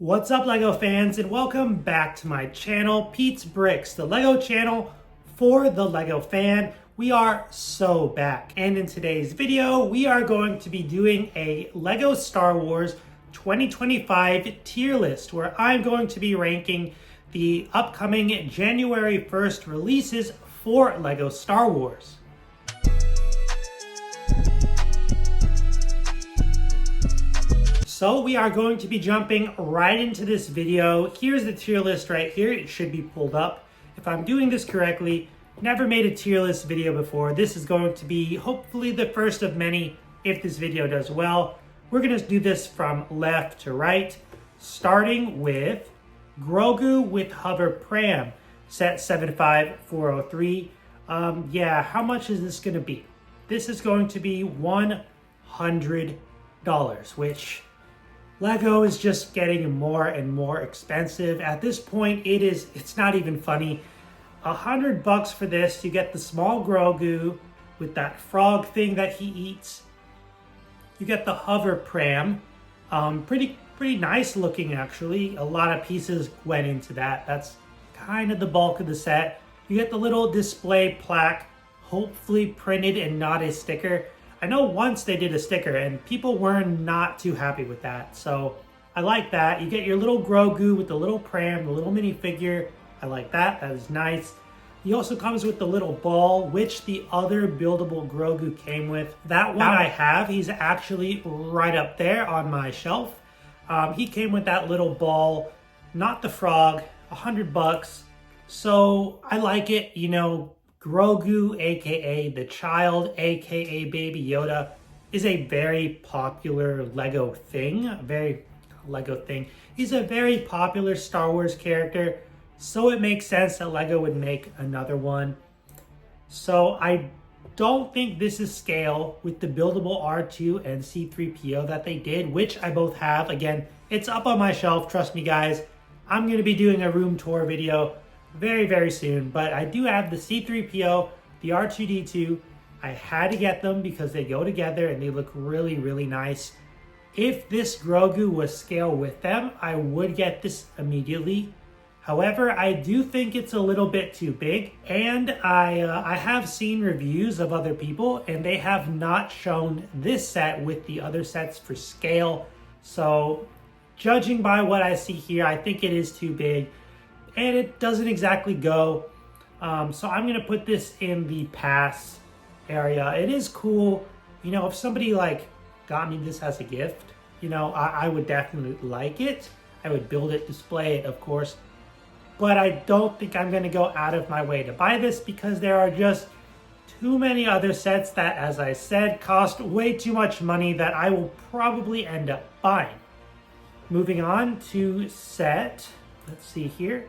What's up, LEGO fans, and welcome back to my channel, Pete's Bricks, the LEGO channel for the LEGO fan. We are so back, and in today's video, we are going to be doing a LEGO Star Wars 2025 tier list, where I'm going to be ranking the upcoming January 1st releases for LEGO Star Wars. So we are going to be jumping right into this video. Here's the tier list right here. It should be pulled up. If I'm doing this correctly, never made a tier list video before. This is going to be hopefully the first of many if this video does well. We're gonna do this from left to right, starting with Grogu with Hover Pram, set 75403. Yeah, how much is this gonna be? This is going to be $100, which LEGO is just getting more and more expensive. At this point, it's not even funny. $100 for this, you get the small Grogu with that frog thing that he eats. You get the hover pram, pretty nice looking actually. A lot of pieces went into that. That's kind of the bulk of the set. You get the little display plaque, hopefully printed and not a sticker. I know once they did a sticker and people were not too happy with that. So I like that. You get your little Grogu with the little pram, the little minifigure. I like that. That is nice. He also comes with the little ball, which the other buildable Grogu came with. That one I have. He's actually right up there on my shelf. He came with that little ball, not the frog, $100. So I like it, you know. Grogu, aka the child, aka Baby Yoda, is a very popular LEGO thing. He's a very popular Star Wars character, so it makes sense that LEGO would make another one. So I don't think this is scale with the buildable R2 and C3PO that they did, which I both have. Again, it's up on my shelf, trust me guys. I'm going to be doing a room tour video very soon, but I do have the C3PO, the R2D2. I had to get them because they go together and they look really nice. If this Grogu was scale with them, I would get this immediately. However, I do think it's a little bit too big, and I have seen reviews of other people and they have not shown this set with the other sets for scale. So judging by what I see here, I think it is too big. And it doesn't exactly go. So I'm gonna put this in the pass area. It is cool. You know, if somebody like got me this as a gift, you know, I would definitely like it. I would build it, display it, of course. But I don't think I'm gonna go out of my way to buy this because there are just too many other sets that, as I said, cost way too much money that I will probably end up buying. Moving on to set, let's see here.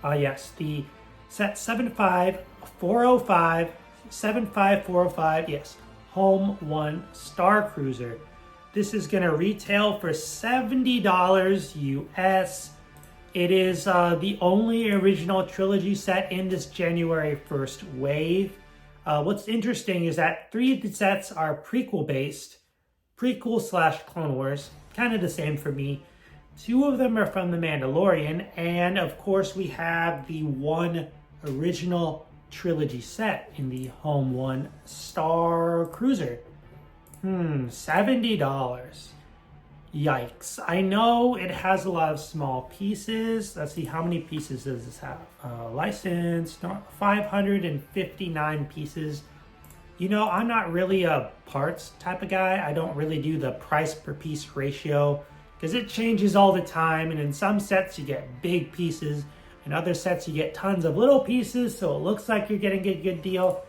Yes, the set 75405, yes, Home 1 Star Cruiser. This is gonna retail for $70 US. It is the only original trilogy set in this January 1st wave. What's interesting is that 3 of the sets are prequel based, prequel/Clone Wars, kind of the same for me. 2 of them are from The Mandalorian, and of course we have the one original trilogy set in the Home 1 Star Cruiser. $70. Yikes. I know it has a lot of small pieces. Let's see, how many pieces does this have? Licensed, 559 pieces. You know, I'm not really a parts type of guy. I don't really do the price per piece ratio, because it changes all the time, and in some sets you get big pieces, in other sets you get tons of little pieces, so it looks like you're getting a good deal.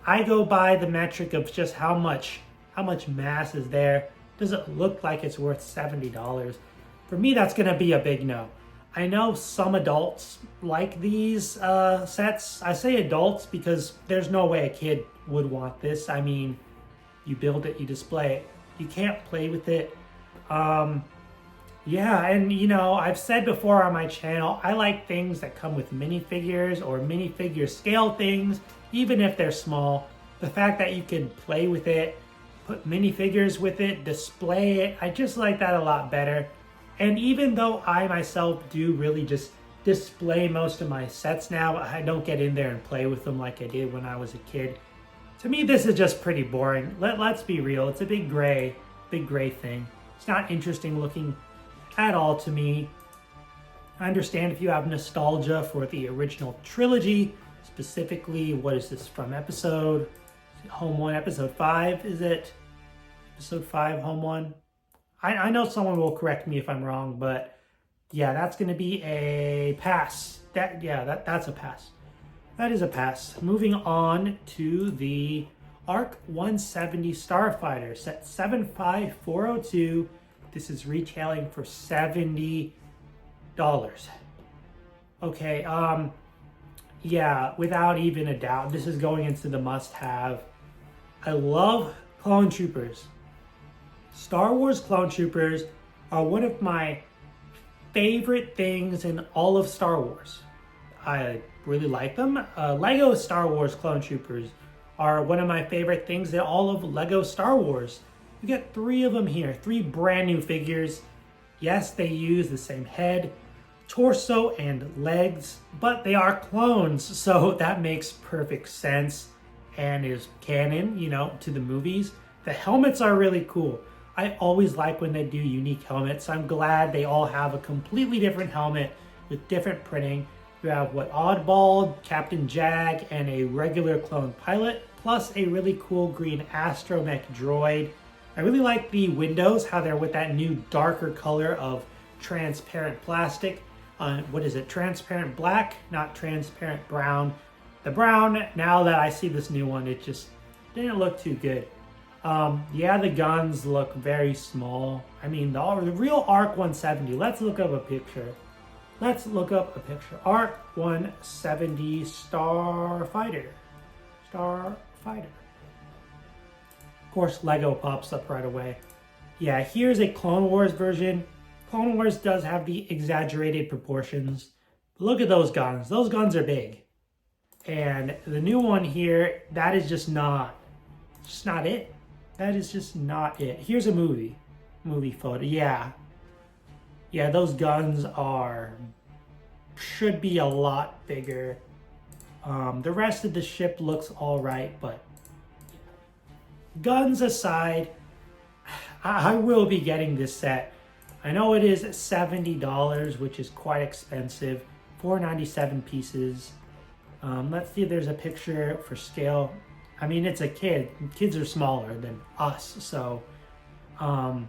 I go by the metric of just how much mass is there. Does it look like it's worth $70? For me, that's gonna be a big no. I know some adults like these sets. I say adults because there's no way a kid would want this. I mean, you build it, you display it. You can't play with it. Yeah, and you know, I've said before on my channel, I like things that come with minifigures or minifigure scale things, even if they're small. The fact that you can play with it, put minifigures with it, display it, I just like that a lot better. And even though I myself do really just display most of my sets now, I don't get in there and play with them like I did when I was a kid. To me, this is just pretty boring. Let's be real. It's a big gray thing. It's not interesting looking at all to me. I understand if you have nostalgia for the original trilogy, specifically, what is this from Home 1, Episode 5, is it? Episode 5, Home 1? I know someone will correct me if I'm wrong, but yeah, that's going to be a pass. That's a pass. That is a pass. Moving on to the ARC 170 Starfighter, set 75402. This is retailing for $70. Okay, yeah, without even a doubt, this is going into the must-have. I love Clone Troopers. Star Wars Clone Troopers are one of my favorite things in all of Star Wars. I really like them. Lego Star Wars Clone Troopers are one of my favorite things in all of Lego Star Wars. We got 3 of them here, 3 brand new figures. Yes, they use the same head, torso, and legs, but they are clones, so that makes perfect sense and is canon, to the movies. The helmets are really cool. I always like when they do unique helmets. I'm glad they all have a completely different helmet with different printing. You have Oddball, Captain Jag, and a regular clone pilot, plus a really cool green astromech droid. I really like the windows, how they're with that new darker color of transparent plastic. What is it? Transparent black, not transparent brown. The brown, now that I see this new one, it just didn't look too good. Yeah, the guns look very small. I mean, the real ARC 170. Let's look up a picture. ARC 170 Starfighter. Of course, Lego pops up right away. Yeah, here's a Clone Wars version. Clone Wars does have the exaggerated proportions. Look at those guns. Those guns are big. And the new one here, that is just not it. That is just not it. Here's a movie photo. Yeah, those guns should be a lot bigger. The rest of the ship looks all right, but guns aside, I will be getting this set. I know it is $70, which is quite expensive. 497 pieces. Let's see if there's a picture for scale. I mean, it's a kid. Kids are smaller than us, so, yeah,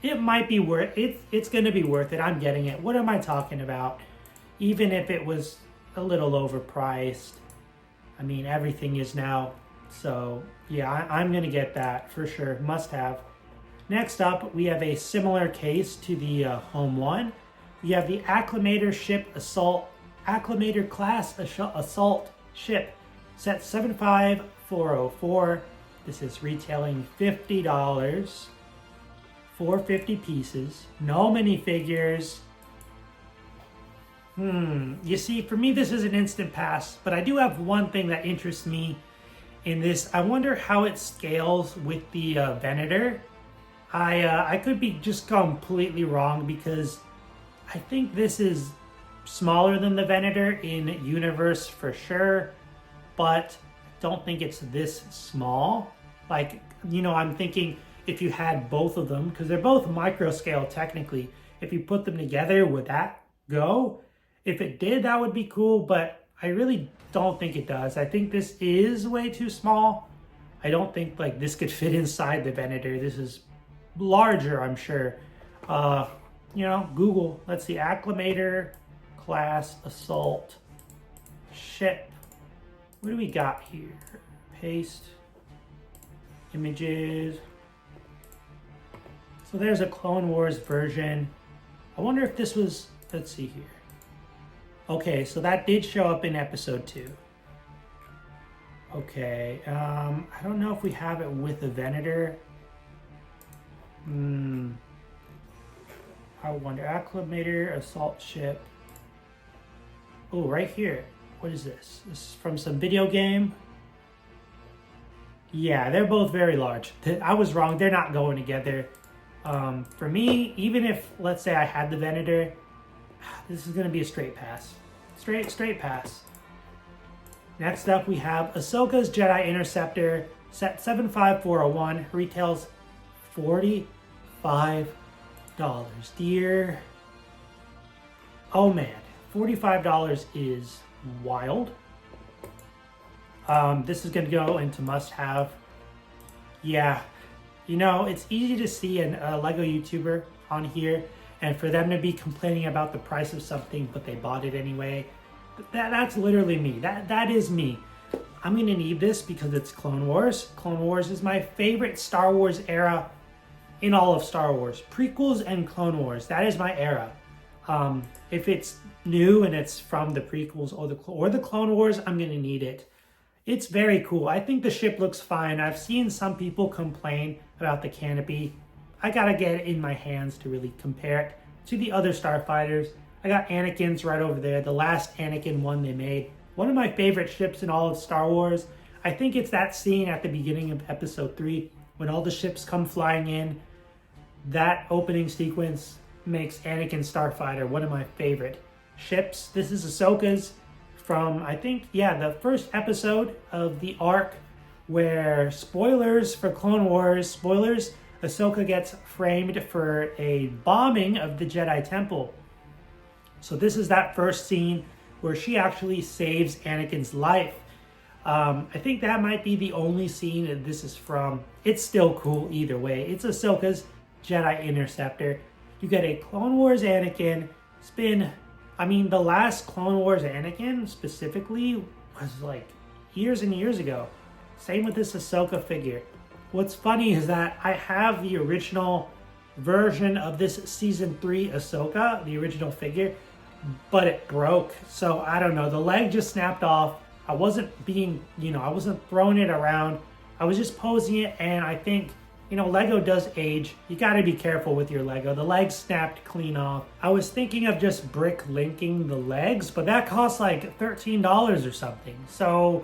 it might be worth it. It's going to be worth it. I'm getting it. What am I talking about? Even if it was a little overpriced, I mean, everything is now. So, yeah, I'm going to get that for sure. Must have. Next up, we have a similar case to the Home 1. We have the Acclimator class assault ship, set 75404. This is retailing $50 for 50 pieces. No minifigures. You see, for me, this is an instant pass, but I do have one thing that interests me in this. I wonder how it scales with the Venator. I could be just completely wrong, because I think this is smaller than the Venator in universe for sure, but I don't think it's this small. Like, I'm thinking if you had both of them, because they're both micro scale technically, if you put them together, would that go? If it did, that would be cool, but I really don't think it does. I think this is way too small. I don't think like this could fit inside the Venator. This is larger, I'm sure. Google, let's see, Acclimator class assault ship. What do we got here? Paste images. So there's a Clone Wars version. I wonder if this was, let's see here. Okay, so that did show up in episode 2. Okay, I don't know if we have it with the Venator. I wonder. Acclimator assault ship. Oh, right here. What is this? This is from some video game. Yeah, they're both very large. I was wrong. They're not going together. For me, even if, let's say I had the Venator, this is going to be a straight pass. Straight pass. Next up, we have Ahsoka's Jedi Interceptor, set 75401, retails $45. Dear. Oh man, $45 is wild. This is going to go into must-have. Yeah, you know, it's easy to see a Lego YouTuber on here, and for them to be complaining about the price of something, but they bought it anyway. That's literally me. That is me. I'm going to need this because it's Clone Wars. Clone Wars is my favorite Star Wars era in all of Star Wars. Prequels and Clone Wars. That is my era. If it's new and it's from the prequels or the Clone Wars, I'm going to need it. It's very cool. I think the ship looks fine. I've seen some people complain about the canopy. I gotta get it in my hands to really compare it to the other starfighters. I got Anakin's right over there, the last Anakin one they made. One of my favorite ships in all of Star Wars. I think it's that scene at the beginning of episode 3 when all the ships come flying in. That opening sequence makes Anakin Starfighter one of my favorite ships. This is Ahsoka's from, I think, yeah, the first episode of the arc where, spoilers for Clone Wars, spoilers, Ahsoka gets framed for a bombing of the Jedi Temple. So this is that first scene where she actually saves Anakin's life. I think that might be the only scene that this is from. It's still cool either way. It's Ahsoka's Jedi Interceptor. You get a Clone Wars Anakin. It's been, I mean, the last Clone Wars Anakin specifically was like years and years ago. Same with this Ahsoka figure. What's funny is that I have the original version of this season 3 Ahsoka, the original figure, but it broke. So I don't know, the leg just snapped off. I wasn't being, I wasn't throwing it around. I was just posing it, and I think, Lego does age. You gotta be careful with your Lego. The leg snapped clean off. I was thinking of just brick linking the legs, but that costs like $13 or something. So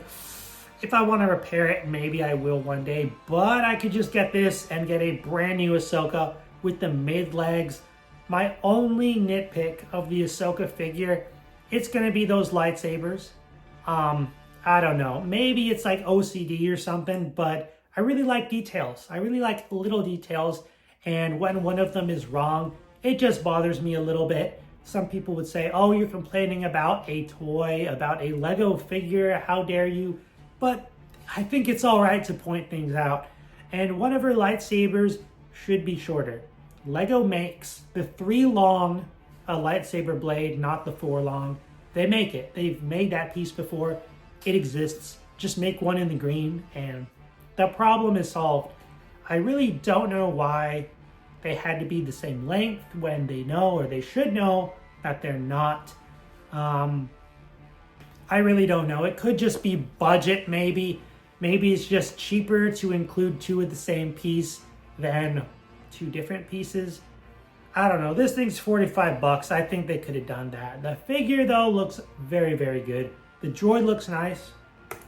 if I want to repair it, maybe I will one day, but I could just get this and get a brand new Ahsoka with the mid legs. My only nitpick of the Ahsoka figure, it's gonna be those lightsabers. I don't know, maybe it's like OCD or something, but I really like details. I really like little details, and when one of them is wrong, it just bothers me a little bit. Some people would say, oh, you're complaining about a toy, about a Lego figure, how dare you? But I think it's all right to point things out. And one of her lightsabers should be shorter. Lego makes the 3 long lightsaber blade, not the 4 long. They make it. They've made that piece before. It exists. Just make one in the green and the problem is solved. I really don't know why they had to be the same length when they know, or they should know, that they're not. I really don't know. It could just be budget, maybe. Maybe it's just cheaper to include 2 of the same piece than 2 different pieces. I don't know. This thing's $45. I think they could have done that. The figure, though, looks very, very good. The droid looks nice.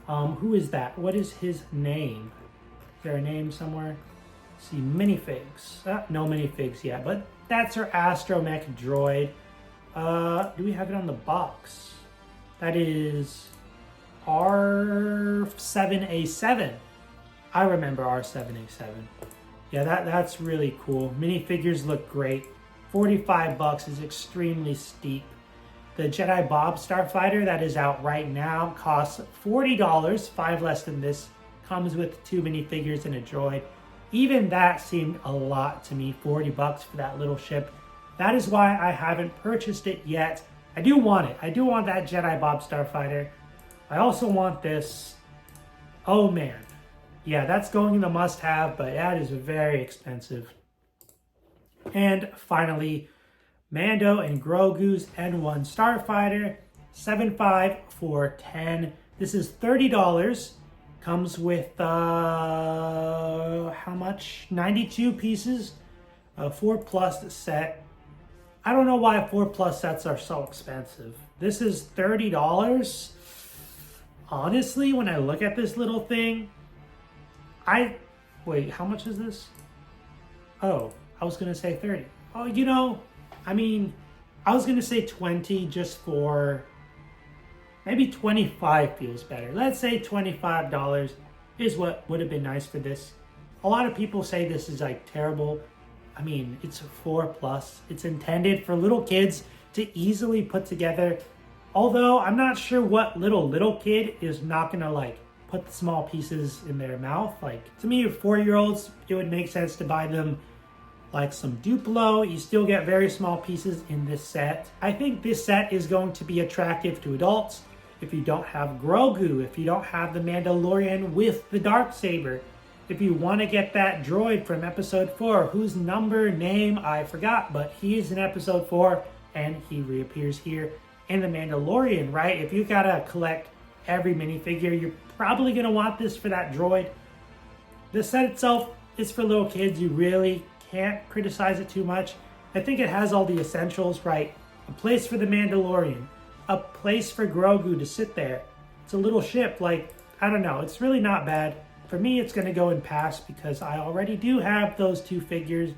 Who is that? What is his name? Is there a name somewhere? Let's see, minifigs. No minifigs yet, but that's our astromech droid. Do we have it on the box? That is R7A7. I remember R7A7. Yeah, that's really cool. Minifigures look great. $45 is extremely steep. The Jedi Bob Starfighter that is out right now costs $40, 5 less than this. Comes with 2 minifigures and a droid. Even that seemed a lot to me, $40 for that little ship. That is why I haven't purchased it yet. I do want it. I do want that Jedi Bob Starfighter. I also want this. Oh man. Yeah, that's going in the must-have, but that is very expensive. And finally, Mando and Grogu's N1 Starfighter, 7.5 for $10. This is $30. Comes with, how much? 92 pieces. A 4+ set. I don't know why 4+ sets are so expensive. This is $30. Honestly, when I look at this little thing, Wait, how much is this? Oh, I was gonna say 30. Oh, you know, I mean, I was gonna say 20 just for, maybe 25 feels better. Let's say $25 is what would have been nice for this. A lot of people say this is like terrible. I mean, it's 4+. It's intended for little kids to easily put together. Although I'm not sure what little kid is not gonna like put the small pieces in their mouth. Like, to me, 4-year-olds, it would make sense to buy them like some Duplo. You still get very small pieces in this set. I think this set is going to be attractive to adults. If you don't have Grogu, if you don't have the Mandalorian with the Darksaber, if you want to get that droid from episode 4, whose name I forgot, but he is in episode 4 and he reappears here in the Mandalorian, right? If you gotta collect every minifigure, you're probably gonna want this for that droid. The set itself is for little kids. You really can't criticize it too much. I think it has all the essentials, right? A place for the Mandalorian, a place for Grogu to sit there. It's a little ship, like, I don't know, it's really not bad. For me, it's gonna go in pass because I already do have those 2 figures.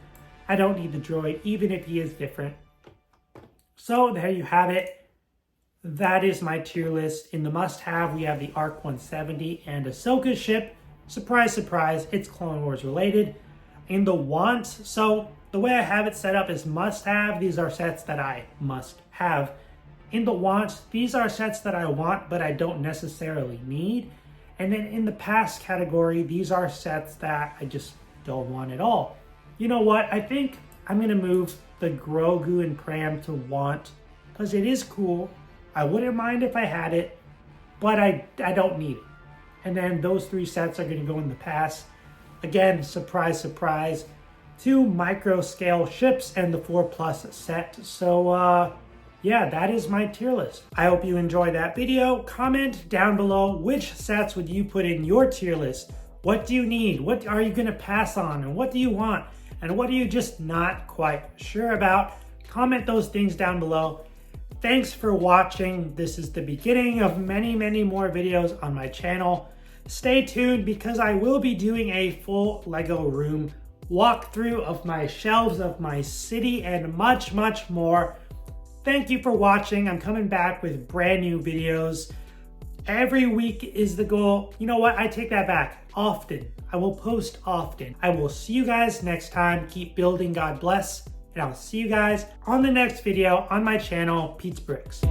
I don't need the droid, even if he is different. So there you have it. That is my tier list. In the must-have, we have the ARC 170 and Ahsoka ship. Surprise, surprise, it's Clone Wars related. In the wants, so the way I have it set up is must-have. These are sets that I must have. In the wants, these are sets that I want, but I don't necessarily need. And then in the past category, these are sets that I just don't want at all. You know what? I think I'm going to move the Grogu and Pram to want because it is cool. I wouldn't mind if I had it, but I don't need it. And then those 3 sets are going to go in the pass. Again, surprise, surprise, 2 micro scale ships and the 4+ set. So yeah, that is my tier list. I hope you enjoyed that video. Comment down below which sets would you put in your tier list. What do you need? What are you going to pass on? And what do you want? And what are you just not quite sure about? Comment those things down below. Thanks for watching. This is the beginning of many, many more videos on my channel. Stay tuned because I will be doing a full Lego room walkthrough of my shelves, of my city, and much, much more. Thank you for watching. I'm coming back with brand new videos. Every week is the goal. You know what? I take that back. Often. I will post often. I will see you guys next time. Keep building. God bless. And I'll see you guys on the next video on my channel, Pete's Bricks.